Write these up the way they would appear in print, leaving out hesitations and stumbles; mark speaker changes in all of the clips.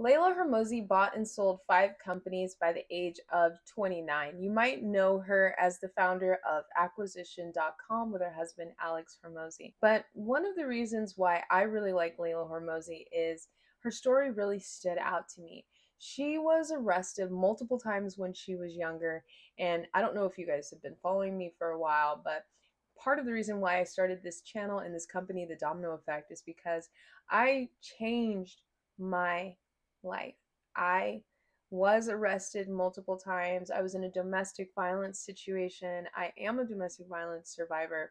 Speaker 1: Leila Hormozi bought and sold 5 companies by the age of 29. You might know her as the founder of acquisition.com with her husband Alex Hormozi. But one of the reasons why I really like Leila Hormozi is her story really stood out to me. She was arrested multiple times when she was younger, and I don't know if you guys have been following me for a while, but part of the reason why I started this channel and this company, The Domino Effect, is because I changed my life. I was arrested multiple times. I was in a domestic violence situation. I am a domestic violence survivor.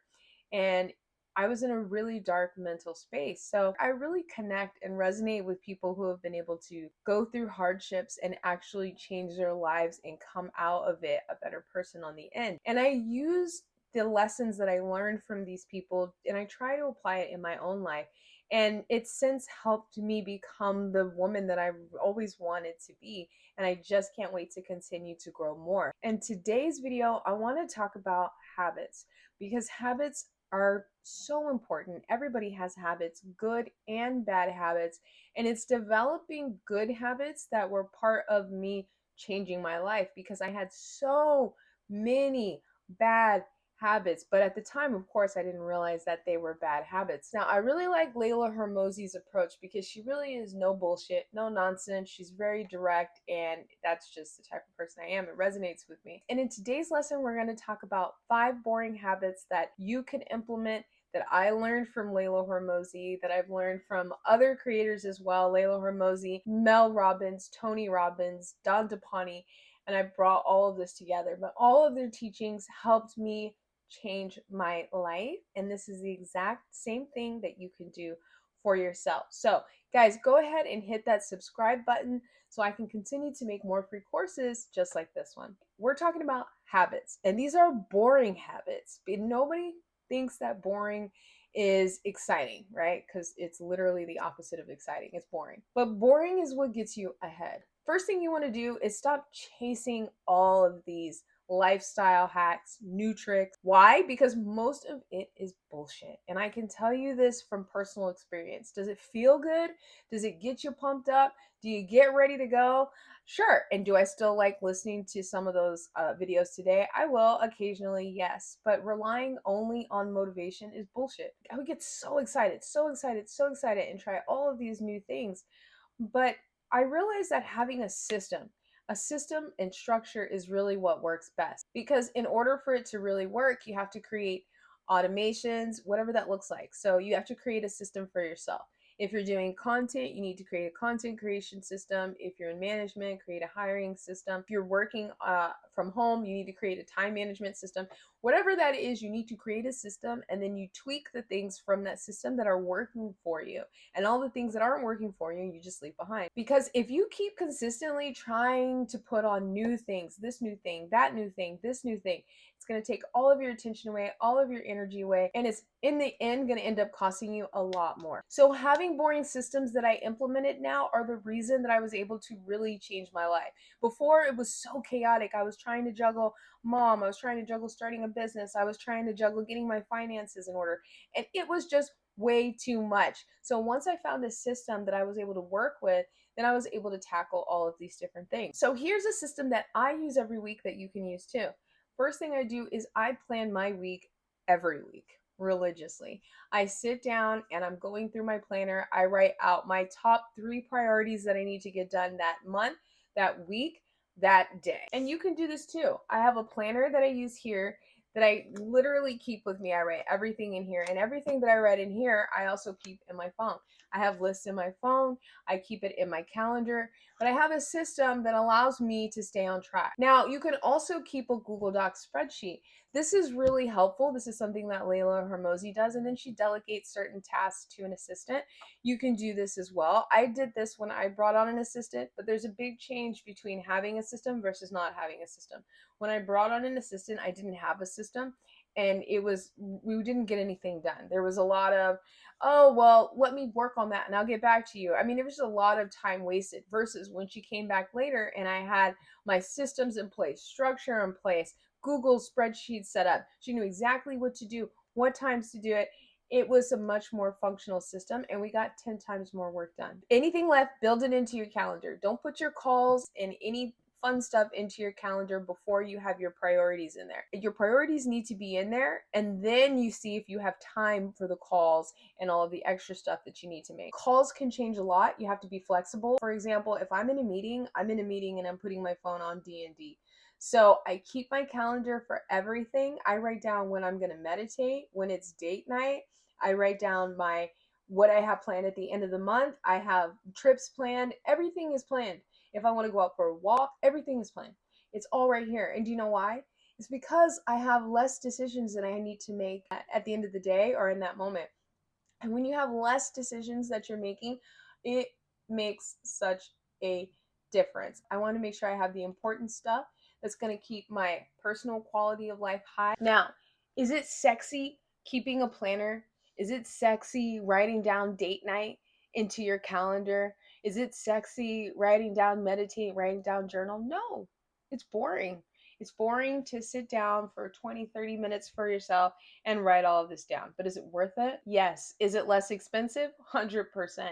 Speaker 1: And I was in a really dark mental space. So I really connect and resonate with people who have been able to go through hardships and actually change their lives and come out of it a better person on the end. And I use the lessons that I learned from these people and I try to apply it in my own life. And it's since helped me become the woman that I've always wanted to be. And I just can't wait to continue to grow more. And today's video, I want to talk about habits because habits are so important. Everybody has habits, good and bad habits. And it's developing good habits that were part of me changing my life because I had so many bad habits. But at the time, of course, I didn't realize that they were bad habits. Now, I really like Leila Hormozi's approach because she really is no bullshit, no nonsense. She's very direct, and that's just the type of person I am. It resonates with me. And in today's lesson, we're going to talk about 5 boring habits that you can implement that I learned from Leila Hormozi, that I've learned from other creators as well, Leila Hormozi, Mel Robbins, Tony Robbins, Don DePonte, and I brought all of this together. But all of their teachings helped me change my life, and this is the exact same thing that you can do for yourself. So guys, go ahead and hit that subscribe button so I can continue to make more free courses just like this one. We're talking about habits, and these are boring habits, but nobody thinks that boring is exciting, right? Because it's literally the opposite of exciting. It's boring. But boring is what gets you ahead. First thing you want to do is stop chasing all of these lifestyle hacks, new tricks. Why? Because most of it is bullshit. And I can tell you this from personal experience. Does it feel good? Does it get you pumped up? Do you get ready to go? Sure. And do I still like listening to some of those videos today? I will occasionally, yes. But relying only on motivation is bullshit. I would get so excited, so excited, so excited and try all of these new things. But I realized that having a system and structure is really what works best. Because in order for it to really work, you have to create automations, whatever that looks like. So you have to create a system for yourself. If you're doing content, you need to create a content creation system. If you're in management, create a hiring system. If you're working from home, you need to create a time management system. Whatever that is, you need to create a system and then you tweak the things from that system that are working for you. And all the things that aren't working for you, you just leave behind. Because if you keep consistently trying to put on new things, this new thing, that new thing, this new thing, it's going to take all of your attention away, all of your energy away, and it's in the end going to end up costing you a lot more. So having boring systems that I implemented now are the reason that I was able to really change my life. Before, it was so chaotic. I was trying to juggle mom, I was trying to juggle starting a business, I was trying to juggle getting my finances in order, and it was just way too much. So once I found a system that I was able to work with, then I was able to tackle all of these different things. So here's a system that I use every week that you can use too. First thing I do is I plan my week every week religiously. I sit down and I'm going through my planner. I write out my top 3 priorities that I need to get done that month, that week, that day. And you can do this too. I have a planner that I use here that I literally keep with me. I write everything in here, and everything that I write in here, I also keep in my phone. I have lists in my phone, I keep it in my calendar, but I have a system that allows me to stay on track. Now, you can also keep a Google Docs spreadsheet. This is really helpful. This is something that Leila Hormozi does, and then she delegates certain tasks to an assistant. You can do this as well. I did this when I brought on an assistant, but there's a big change between having a system versus not having a system. When I brought on an assistant, I didn't have a system, and we didn't get anything done. There was a lot of, oh, well, let me work on that and I'll get back to you. I mean, there was just a lot of time wasted versus when she came back later and I had my systems in place, structure in place, Google spreadsheets set up. She knew exactly what to do, what times to do it, it was a much more functional system and we got 10 times more work done. Anything left, build it into your calendar. Don't put your calls and any fun stuff into your calendar before you have your priorities in there. Your priorities need to be in there, and then you see if you have time for the calls and all of the extra stuff that you need to make. Calls can change a lot. You have to be flexible. For example, if I'm in a meeting and I'm putting my phone on D&D. So I keep my calendar for everything. I write down when I'm going to meditate, when it's date night. I write down what I have planned at the end of the month. I have trips planned. Everything is planned. If I want to go out for a walk, everything is planned. It's all right here. And do you know why? It's because I have less decisions that I need to make at the end of the day or in that moment. And when you have less decisions that you're making, it makes such a difference. I want to make sure I have the important stuff that's going to keep my personal quality of life high. Now, is it sexy keeping a planner? Is it sexy writing down date night into your calendar? Is it sexy writing down meditate, writing down journal? No, it's boring. It's boring to sit down for 20, 30 minutes for yourself and write all of this down. But is it worth it? Yes. Is it less expensive? 100%.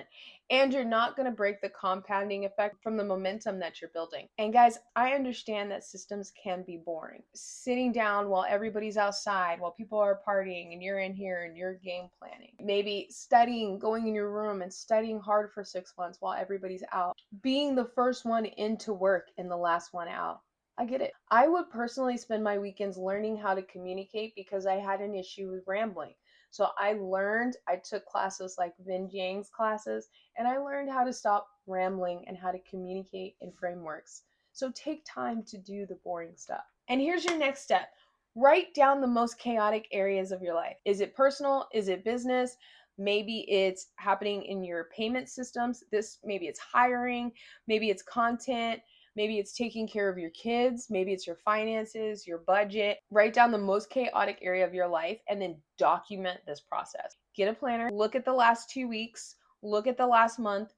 Speaker 1: And you're not going to break the compounding effect from the momentum that you're building. And guys, I understand that systems can be boring. Sitting down while everybody's outside, while people are partying and you're in here and you're game planning. Maybe studying, going in your room and studying hard for 6 months while everybody's out. Being the first one into work and the last one out. I get it. I would personally spend my weekends learning how to communicate because I had an issue with rambling. So I took classes like Vin Yang's classes, and I learned how to stop rambling and how to communicate in frameworks. So take time to do the boring stuff. And here's your next step. Write down the most chaotic areas of your life. Is it personal? Is it business? Maybe it's happening in your payment systems. Maybe it's hiring, maybe it's content. Maybe it's taking care of your kids. Maybe it's your finances, your budget. Write down the most chaotic area of your life and then document this process. Get a planner, look at the last 2 weeks, look at the last month,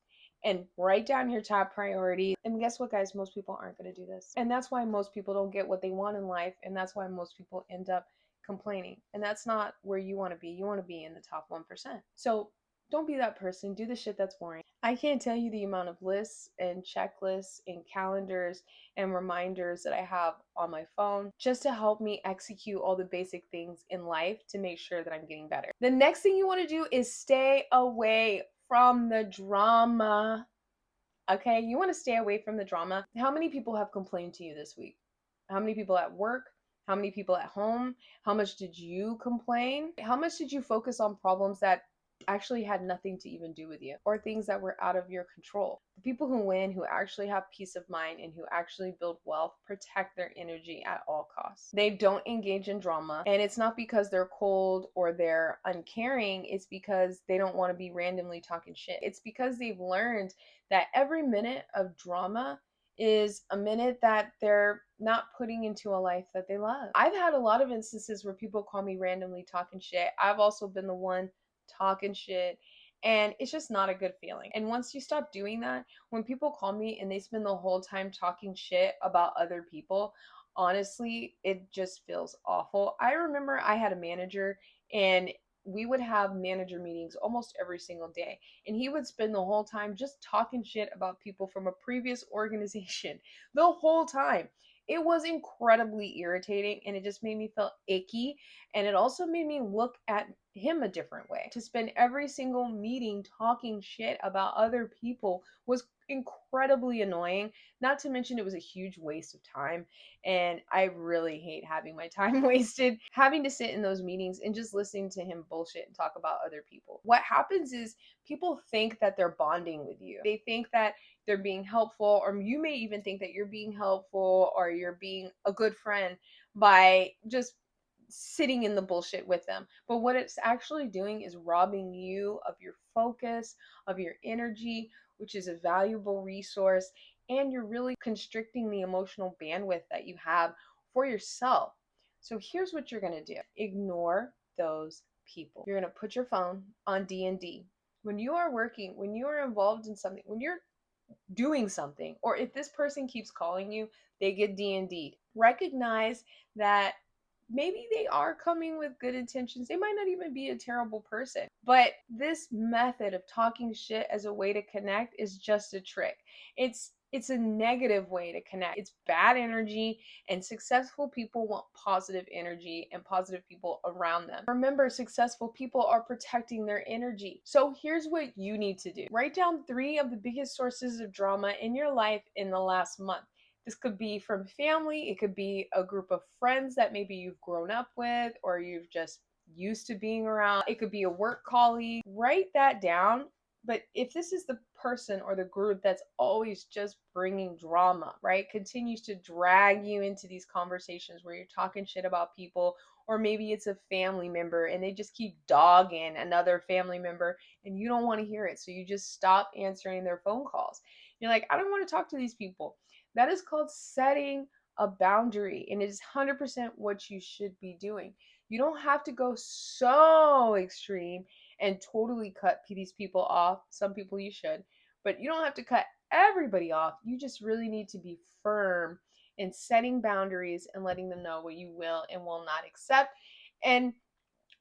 Speaker 1: and write down your top priorities. And guess what, guys? Most people aren't going to do this. And that's why most people don't get what they want in life. And that's why most people end up complaining. And that's not where you want to be. You want to be in the top 1%. So don't be that person. Do the shit that's boring. I can't tell you the amount of lists and checklists and calendars and reminders that I have on my phone just to help me execute all the basic things in life to make sure that I'm getting better. The next thing you want to do is stay away from the drama. Okay? You want to stay away from the drama. How many people have complained to you this week? How many people at work? How many people at home? How much did you complain? How much did you focus on problems that actually had nothing to even do with you, or things that were out of your control? The people who win, who actually have peace of mind and who actually build wealth, protect their energy at all costs. They don't engage in drama, and it's not because they're cold or they're uncaring. It's because they don't want to be randomly talking shit. It's because they've learned that every minute of drama is a minute that they're not putting into a life that they love. I've had a lot of instances where people call me randomly talking shit. I've also been the one talking shit, and it's just not a good feeling. And once you stop doing that, when people call me and they spend the whole time talking shit about other people, honestly, it just feels awful. I remember I had a manager, and we would have manager meetings almost every single day, and he would spend the whole time just talking shit about people from a previous organization the whole time. It was incredibly irritating, and it just made me feel icky, and it also made me look at him a different way. To spend every single meeting talking shit about other people was incredibly annoying. Not to mention, it was a huge waste of time. And I really hate having my time wasted, having to sit in those meetings and just listening to him bullshit and talk about other people. What happens is people think that they're bonding with you. They think that they're being helpful, or you may even think that you're being helpful or you're being a good friend by just sitting in the bullshit with them. But what it's actually doing is robbing you of your focus, of your energy, which is a valuable resource, and you're really constricting the emotional bandwidth that you have for yourself. So here's what you're going to do. Ignore those people. You're going to put your phone on D&D. When you are working, when you are involved in something, when you're doing something, or if this person keeps calling you, they get D&D'd. Recognize that maybe they are coming with good intentions. They might not even be a terrible person. But this method of talking shit as a way to connect is just a trick. It's a negative way to connect. It's bad energy, and successful people want positive energy and positive people around them. Remember, successful people are protecting their energy. So here's what you need to do. Write down 3 of the biggest sources of drama in your life in the last month. This could be from family, it could be a group of friends that maybe you've grown up with or you've just used to being around. It could be a work colleague. Write that down. But if this is the person or the group that's always just bringing drama, right, continues to drag you into these conversations where you're talking shit about people, or maybe it's a family member and they just keep dogging another family member and you don't want to hear it. So you just stop answering their phone calls. You're like, I don't want to talk to these people. That is called setting a boundary, and it is 100% what you should be doing. You don't have to go so extreme and totally cut these people off. Some people you should, but you don't have to cut everybody off. You just really need to be firm in setting boundaries and letting them know what you will and will not accept. And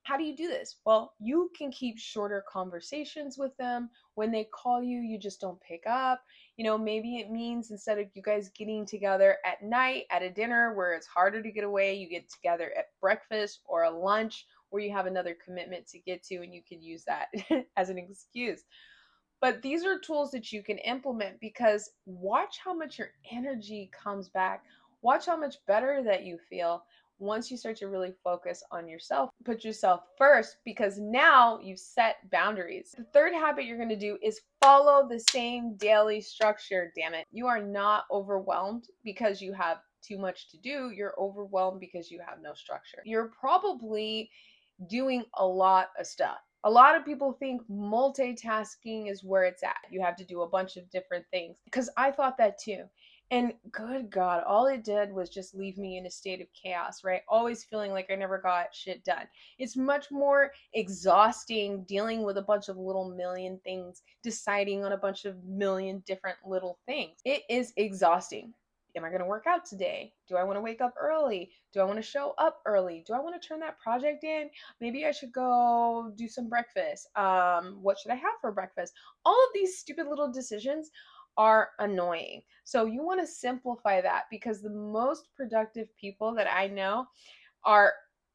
Speaker 1: how do you do this? Well, you can keep shorter conversations with them. When they call you, you just don't pick up. Maybe it means instead of you guys getting together at night at a dinner where it's harder to get away, you get together at breakfast or a lunch where you have another commitment to get to, and you can use that as an excuse. But these are tools that you can implement, because watch how much your energy comes back. Watch how much better that you feel once you start to really focus on yourself. Put yourself first, because now you've set boundaries. The third habit you're going to do is follow the same daily structure. Damn it. You are not overwhelmed because you have too much to do. You're overwhelmed because you have no structure. You're probably doing a lot of stuff. A lot of people think multitasking is where it's at. You have to do a bunch of different things, because I thought that too. And good God, all it did was just leave me in a state of chaos, right? Always feeling like I never got shit done. It's much more exhausting dealing with a bunch of little million things, deciding on a bunch of million different little things. It is exhausting. Am I going to work out today? Do I want to wake up early? Do I want to show up early? Do I want to turn that project in? Maybe I should go do some breakfast. What should I have for breakfast? All of these stupid little decisions are annoying. So you want to simplify that, because the most productive people that I know are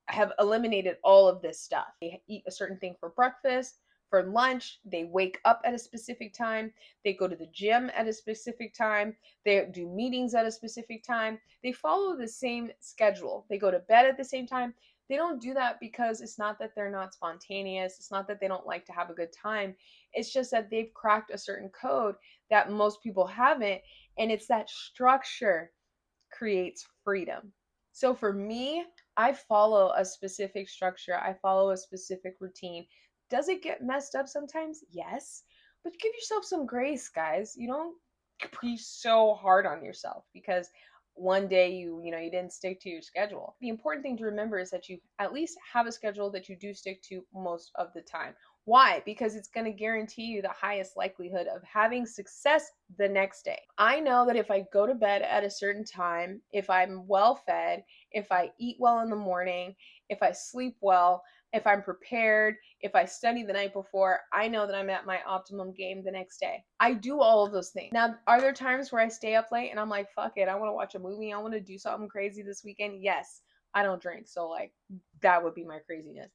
Speaker 1: have eliminated all of this stuff. They eat a certain thing for breakfast, for lunch, they wake up at a specific time, they go to the gym at a specific time, they do meetings at a specific time. They follow the same schedule. They go to bed at the same time. They don't do that because it's not that they're not spontaneous. It's not that they don't like to have a good time. It's just that they've cracked a certain code that most people haven't. And it's that structure creates freedom. So for me, I follow a specific structure. I follow a specific routine. Does it get messed up sometimes? Yes. But give yourself some grace, guys. You don't be so hard on yourself because one day you didn't stick to your schedule. The important thing to remember is that you at least have a schedule that you do stick to most of the time. Why? Because it's going to guarantee you the highest likelihood of having success the next day. I know that if I go to bed at a certain time, if I'm well fed, if I eat well in the morning, if I sleep well, if I'm prepared, if I study the night before, I know that I'm at my optimum game the next day. I do all of those things. Now, are there times where I stay up late and I'm like, fuck it, I want to watch a movie, I want to do something crazy this weekend? Yes. I don't drink, so that would be my craziness.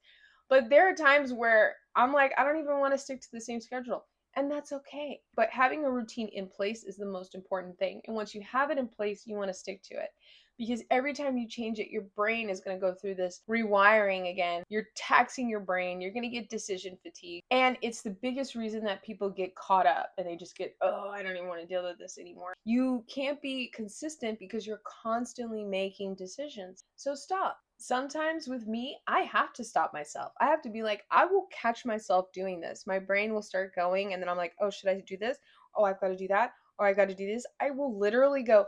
Speaker 1: But there are times where I'm like, I don't even want to stick to the same schedule. And that's okay. But having a routine in place is the most important thing. And once you have it in place, you want to stick to it. Because every time you change it, your brain is going to go through this rewiring again. You're taxing your brain. You're going to get decision fatigue. And it's the biggest reason that people get caught up and they just get, oh, I don't even want to deal with this anymore. You can't be consistent because you're constantly making decisions. So stop. Sometimes with me, I have to stop myself. I have to be like, I will catch myself doing this. My brain will start going and then I'm like, oh, should I do this? Oh, I've got to do that. Oh, I got to do this. I will literally go,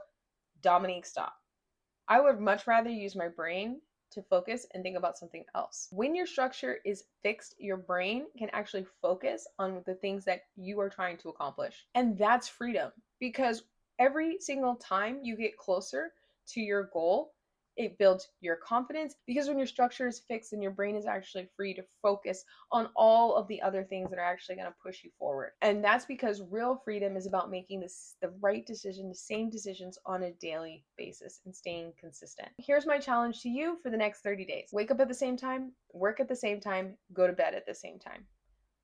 Speaker 1: Dominique, stop. I would much rather use my brain to focus and think about something else. When your structure is fixed, your brain can actually focus on the things that you are trying to accomplish. And that's freedom, because every single time you get closer to your goal, It builds your confidence, because when your structure is fixed, then your brain is actually free to focus on all of the other things that are actually going to push you forward. And that's because real freedom is about making the right decision, the same decisions on a daily basis, and staying consistent. Here's my challenge to you for the next 30 days. Wake up at the same time, work at the same time, go to bed at the same time.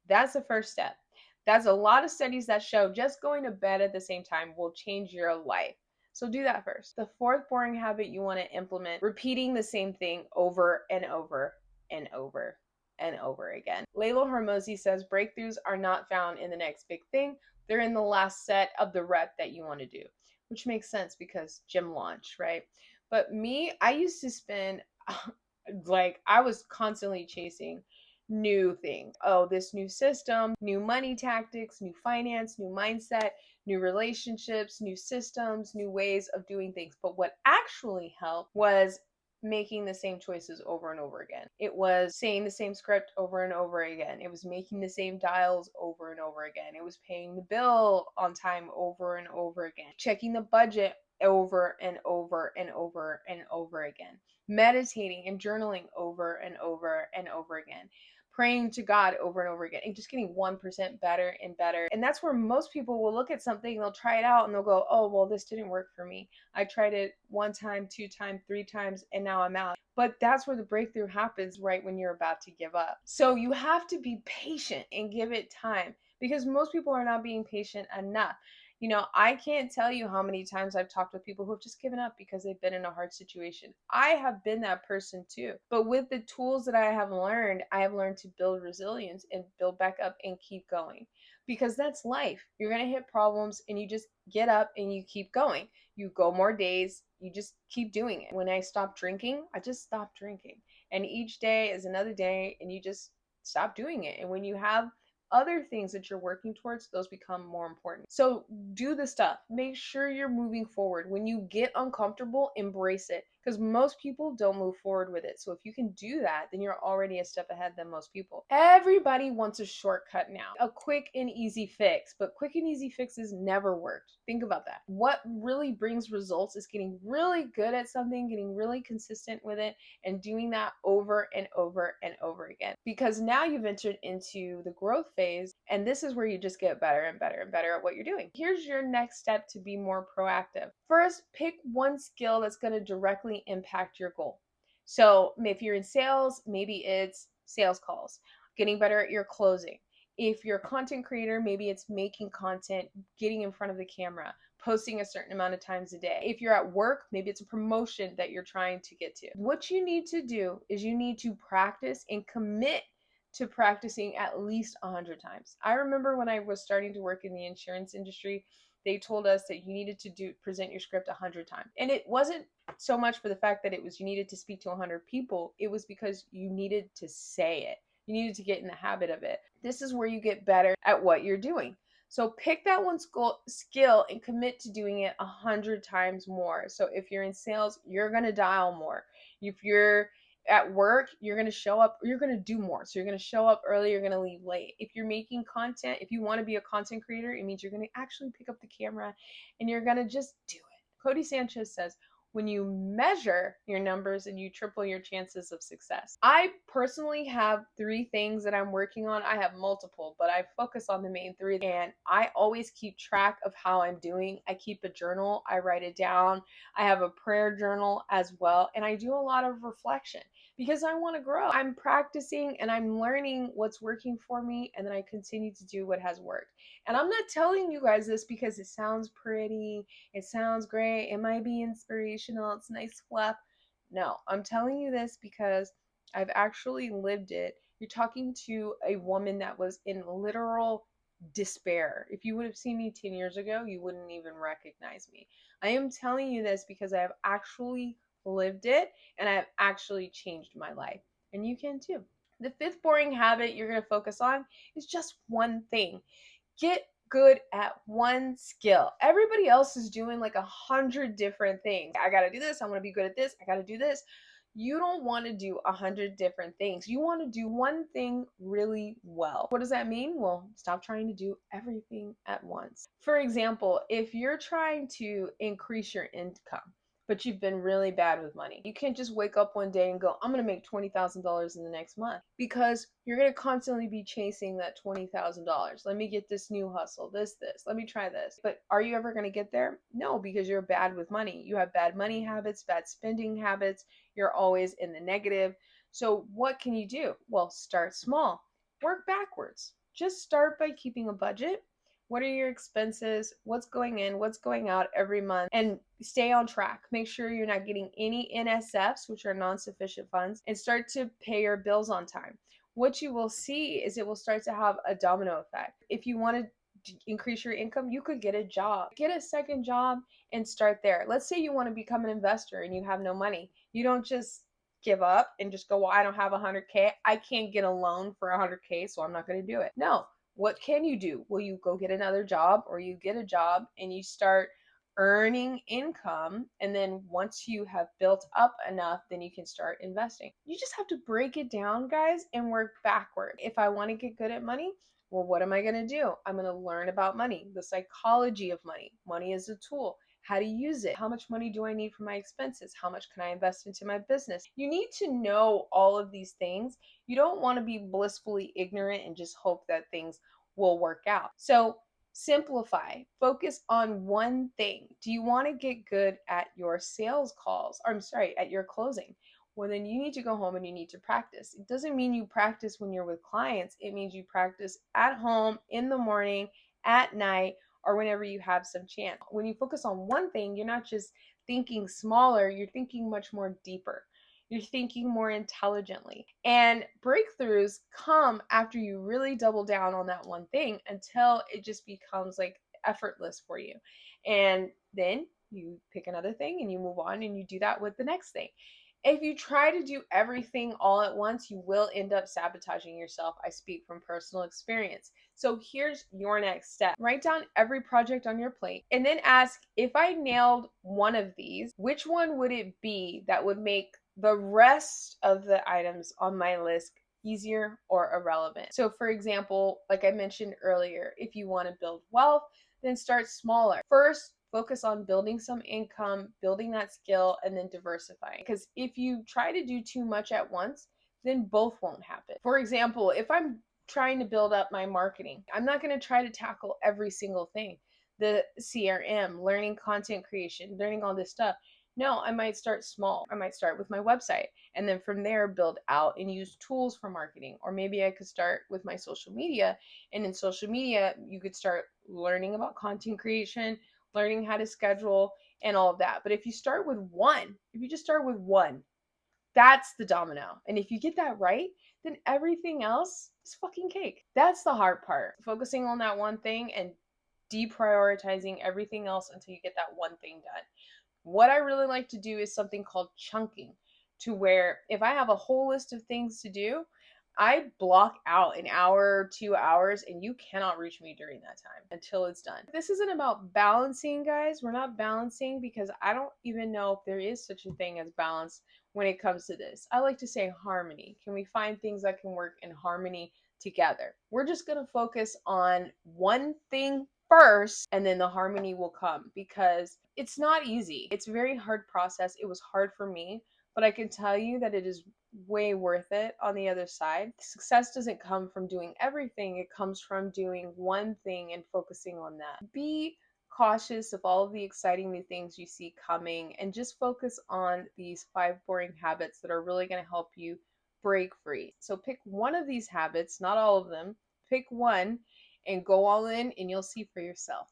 Speaker 1: That's the first step. That's a lot of studies that show just going to bed at the same time will change your life. So do that first. The fourth boring habit you want to implement: repeating the same thing over and over and over and over again. Leila Hormozi says breakthroughs are not found in the next big thing. They're in the last set of the rep that you want to do, which makes sense because gym launch, right? But me, I used to spend like I was constantly chasing new things. Oh, this new system, new money tactics, new finance, new mindset, new relationships, new systems, new ways of doing things. But what actually helped was making the same choices over and over again. It was saying the same script over and over again. It was making the same dials over and over again. It was paying the bill on time over and over again. Checking the budget over and over and over and over again. Meditating and journaling over and over and over again. Praying to God over and over again, and just getting 1% better and better. And that's where most people will look at something, they'll try it out, and they'll go, oh, well, this didn't work for me. I tried it 1 time, 2 times, 3 times, and now I'm out. But that's where the breakthrough happens, right when you're about to give up. So you have to be patient and give it time, because most people are not being patient enough. You know, I can't tell you how many times I've talked with people who have just given up because they've been in a hard situation. I have been that person too. But with the tools that I have learned to build resilience and build back up and keep going. Because that's life. You're going to hit problems and you just get up and you keep going. You go more days, you just keep doing it. When I stopped drinking, I just stopped drinking. And each day is another day and you just stop doing it. And when you have other things that you're working towards, those become more important. So do the stuff. Make sure you're moving forward. When you get uncomfortable, embrace it, because most people don't move forward with it. So if you can do that, then you're already a step ahead than most people. Everybody wants a shortcut now, a quick and easy fix, but quick and easy fixes never worked. Think about that. What really brings results is getting really good at something, getting really consistent with it, and doing that over and over and over again. Because now you've entered into the growth phase, and this is where you just get better and better and better at what you're doing. Here's your next step to be more proactive. First, pick one skill that's going to directly impact your goal. So if you're in sales, maybe it's sales calls, getting better at your closing. If you're a content creator, maybe it's making content, getting in front of the camera, posting a certain amount of times a day. If you're at work, maybe it's a promotion that you're trying to get to. What you need to do is you need to practice and commit to practicing at least 100 times. I remember when I was starting to work in the insurance industry, they told us that you needed to present your script 100 times. And it wasn't so much for the fact that it was you needed to speak to 100 people. It was because you needed to say it. You needed to get in the habit of it. This is where you get better at what you're doing. So pick that one skill and commit to doing it 100 times more. So if you're in sales, you're going to dial more. If you're at work, you're going to show up, you're going to do more. So you're going to show up early, you're going to leave late. If you're making content, if you want to be a content creator, it means you're going to actually pick up the camera and you're going to just do it. Codie Sanchez says, when you measure your numbers and you triple your chances of success. I personally have 3 things that I'm working on. I have multiple, but I focus on the main 3, and I always keep track of how I'm doing. I keep a journal, I write it down. I have a prayer journal as well, and I do a lot of reflection because I want to grow. I'm practicing and I'm learning what's working for me, and then I continue to do what has worked. And I'm not telling you guys this because it sounds pretty, it sounds great, it might be inspirational, it's nice fluff. No, I'm telling you this because I've actually lived it. You're talking to a woman that was in literal despair. If you would have seen me 10 years ago, you wouldn't even recognize me. I am telling you this because I have actually lived it and I have actually changed my life. And you can too. The 5th boring habit you're going to focus on is just one thing. Get good at one skill. Everybody else is doing like 100 different things. I got to do this. I want to be good at this. I got to do this. You don't want to do 100 different things. You want to do one thing really well. What does that mean? Well, stop trying to do everything at once. For example, if you're trying to increase your income, but you've been really bad with money. You can't just wake up one day and go, I'm going to make $20,000 in the next month, because you're going to constantly be chasing that $20,000. Let me get this new hustle, this, let me try this. But are you ever going to get there? No, because you're bad with money. You have bad money habits, bad spending habits. You're always in the negative. So what can you do? Well, start small. Work backwards. Just start by keeping a budget. What are your expenses? What's going in? What's going out every month? And stay on track. Make sure you're not getting any NSFs, which are non-sufficient funds, and start to pay your bills on time. What you will see is it will start to have a domino effect. If you want to increase your income, you could get a job. Get a second job and start there. Let's say you want to become an investor and you have no money. You don't just give up and just go, well, I don't have 100K. I can't get a loan for 100K, so I'm not going to do it. No. What can you do? Well, you go get another job, or you get a job and you start earning income. And then once you have built up enough, then you can start investing. You just have to break it down, guys, and work backward. If I want to get good at money, well, what am I going to do? I'm going to learn about money, the psychology of money. Money is a tool. How to use it. How much money do I need for my expenses? How much can I invest into my business? You need to know all of these things. You don't want to be blissfully ignorant and just hope that things will work out. So simplify. Focus on one thing. Do you want to get good at your sales calls? Or, I'm sorry, at your closing? Well, then you need to go home and you need to practice. It doesn't mean you practice when you're with clients. It means you practice at home, in the morning, at night, or whenever you have some chance. When you focus on one thing, you're not just thinking smaller, you're thinking much more deeper. You're thinking more intelligently. And breakthroughs come after you really double down on that one thing until it just becomes like effortless for you. And then you pick another thing and you move on and you do that with the next thing. If you try to do everything all at once, you will end up sabotaging yourself. I speak from personal experience. So here's your next step. Write down every project on your plate and then ask, if I nailed one of these, which one would it be that would make the rest of the items on my list easier or irrelevant? So for example, like I mentioned earlier, if you want to build wealth, then start smaller. First, focus on building some income, building that skill, and then diversifying. Because if you try to do too much at once, then both won't happen. For example, if I'm trying to build up my marketing, I'm not going to try to tackle every single thing. The CRM, learning content creation, learning all this stuff. No, I might start small. I might start with my website and then from there build out and use tools for marketing. Or maybe I could start with my social media, and in social media, you could start learning about content creation, learning how to schedule, and all of that. But if you just start with one, that's the domino. And if you get that right, then everything else is fucking cake. That's the hard part. Focusing on that one thing and deprioritizing everything else until you get that one thing done. What I really like to do is something called chunking, to where if I have a whole list of things to do, I block out an hour, 2 hours, and you cannot reach me during that time until it's done. This isn't about balancing, guys. We're not balancing, because I don't even know if there is such a thing as balance when it comes to this. I like to say harmony. Can we find things that can work in harmony together? We're just going to focus on one thing first, and then the harmony will come, because it's not easy. It's a very hard process. It was hard for me, but I can tell you that it is way worth it on the other side. Success doesn't come from doing everything. It comes from doing one thing and focusing on that. Be cautious of all of the exciting new things you see coming, and just focus on these 5 boring habits that are really going to help you break free. So pick one of these habits, not all of them. Pick one and go all in, and you'll see for yourself.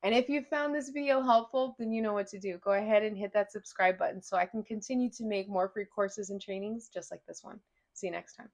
Speaker 1: And if you found this video helpful, then you know what to do. Go ahead and hit that subscribe button so I can continue to make more free courses and trainings just like this one. See you next time.